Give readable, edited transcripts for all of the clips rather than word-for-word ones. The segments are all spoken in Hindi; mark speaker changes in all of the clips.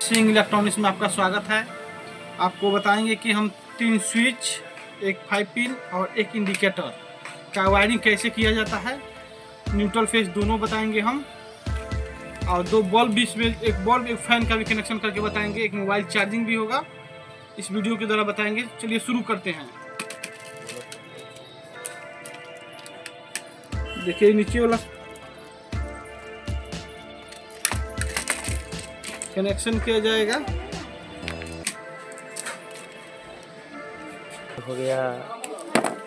Speaker 1: सिंह इलेक्ट्रॉनिक्स में आपका स्वागत है। आपको बताएंगे कि हम 3 स्विच, एक 5 पिन और एक इंडिकेटर का वायरिंग कैसे किया जाता है। न्यूट्रल फेस दोनों बताएंगे हम, और 2 बल्ब भी इसमें, एक बल्ब एक फैन का भी कनेक्शन करके बताएंगे। एक मोबाइल चार्जिंग भी होगा, इस वीडियो के द्वारा बताएंगे। चलिए शुरू करते हैं। देखिए नीचे वाला कनेक्शन किया जाएगा।
Speaker 2: हो गया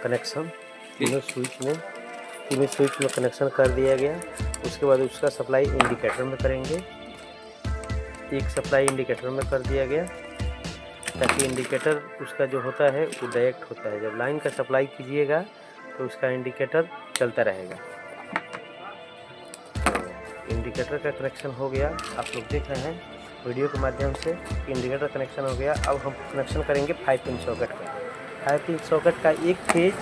Speaker 2: कनेक्शन, तीनों स्विच में कनेक्शन कर दिया गया। उसके बाद उसका सप्लाई इंडिकेटर में करेंगे। एक सप्लाई इंडिकेटर में कर दिया गया ताकि इंडिकेटर उसका जो होता है वो डायरेक्ट होता है। जब लाइन का सप्लाई कीजिएगा तो उसका इंडिकेटर चलता रहेगा। तो इंडिकेटर का कनेक्शन हो गया, आप लोग देख रहे हैं वीडियो के माध्यम से। इंडिकेटर कनेक्शन हो गया। अब हम कनेक्शन करेंगे 5 पिन सॉकेट का। 5 पिन सॉकेट का एक फेज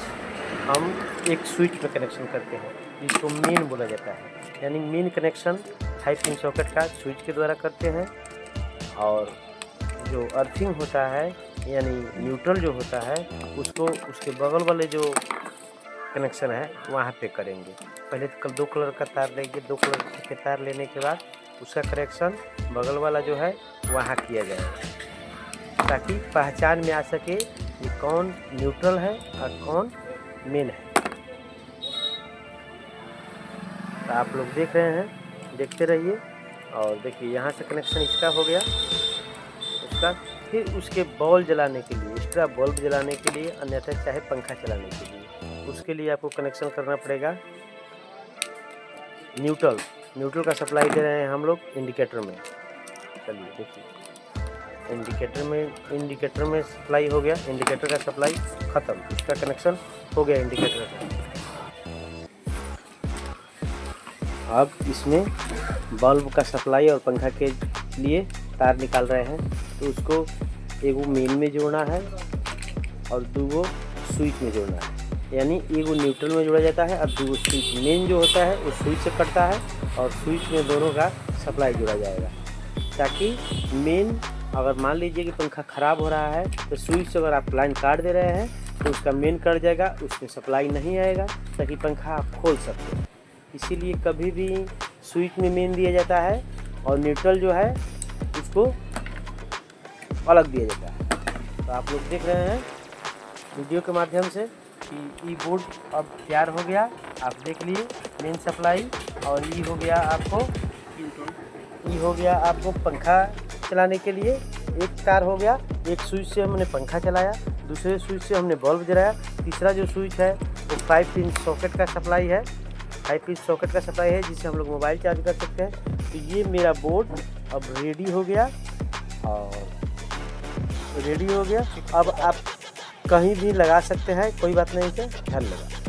Speaker 2: हम एक स्विच में कनेक्शन करते हैं, जिसको मेन बोला जाता है। यानी मेन कनेक्शन 5 पिन सॉकेट का स्विच के द्वारा करते हैं, और जो अर्थिंग होता है यानी न्यूट्रल जो होता है उसको उसके बगल वाले जो कनेक्शन है वहाँ पे करेंगे। पहले तो 2 कलर का तार लेंगे। 2 कलर के तार लेने के बाद उसका कनेक्शन बगल वाला जो है वहाँ किया जाएगा, ताकि पहचान में आ सके कि कौन न्यूट्रल है और कौन मेन है। तो आप लोग देख रहे हैं, देखते रहिए। और देखिए यहाँ से कनेक्शन इसका हो गया। उसका फिर उसके बल्ब जलाने के लिए, एक्स्ट्रा बल्ब जलाने के लिए, अन्यथा चाहे पंखा चलाने के लिए, उसके लिए आपको कनेक्शन करना पड़ेगा न्यूट्रल का सप्लाई दे रहे हैं हम लोग इंडिकेटर में। चलिए देखिए, इंडिकेटर में सप्लाई हो गया। इंडिकेटर का सप्लाई ख़त्म, इसका कनेक्शन हो गया इंडिकेटर का। अब इसमें बल्ब का सप्लाई और पंखा के लिए तार निकाल रहे हैं। तो उसको एगो मेन में जोड़ना है और 2 स्विच में जोड़ना है। यानी एगो न्यूट्रल में जोड़ा जाता है और 2 स्विच। मेन जो होता है वो स्विच से कटता है और स्विच में दोनों का सप्लाई जोड़ा जाएगा, ताकि मेन, अगर मान लीजिए कि पंखा ख़राब हो रहा है तो स्विच से अगर आप लाइन काट दे रहे हैं तो उसका मेन कट जाएगा, उसमें सप्लाई नहीं आएगा, ताकि पंखा आप खोल सकते हैं। इसीलिए कभी भी स्विच में मेन दिया जाता है और न्यूट्रल जो है उसको अलग दिया जाता है। तो आप लोग देख रहे हैं वीडियो के माध्यम से कि ई बोर्ड अब तैयार हो गया। आप देख लिए मेन सप्लाई, और ई हो गया आपको पंखा चलाने के लिए एक तार हो गया। एक स्विच से हमने पंखा चलाया, दूसरे स्विच से हमने बल्ब जलाया। तीसरा जो स्विच है वो 5 पिन सॉकेट का सप्लाई है। 5 पिन सॉकेट का सप्लाई है जिससे हम लोग मोबाइल चार्ज कर सकते हैं। तो ये मेरा बोर्ड अब रेडी हो गया, अब आप कहीं भी लगा सकते हैं, कोई बात नहीं है। धन्यवाद।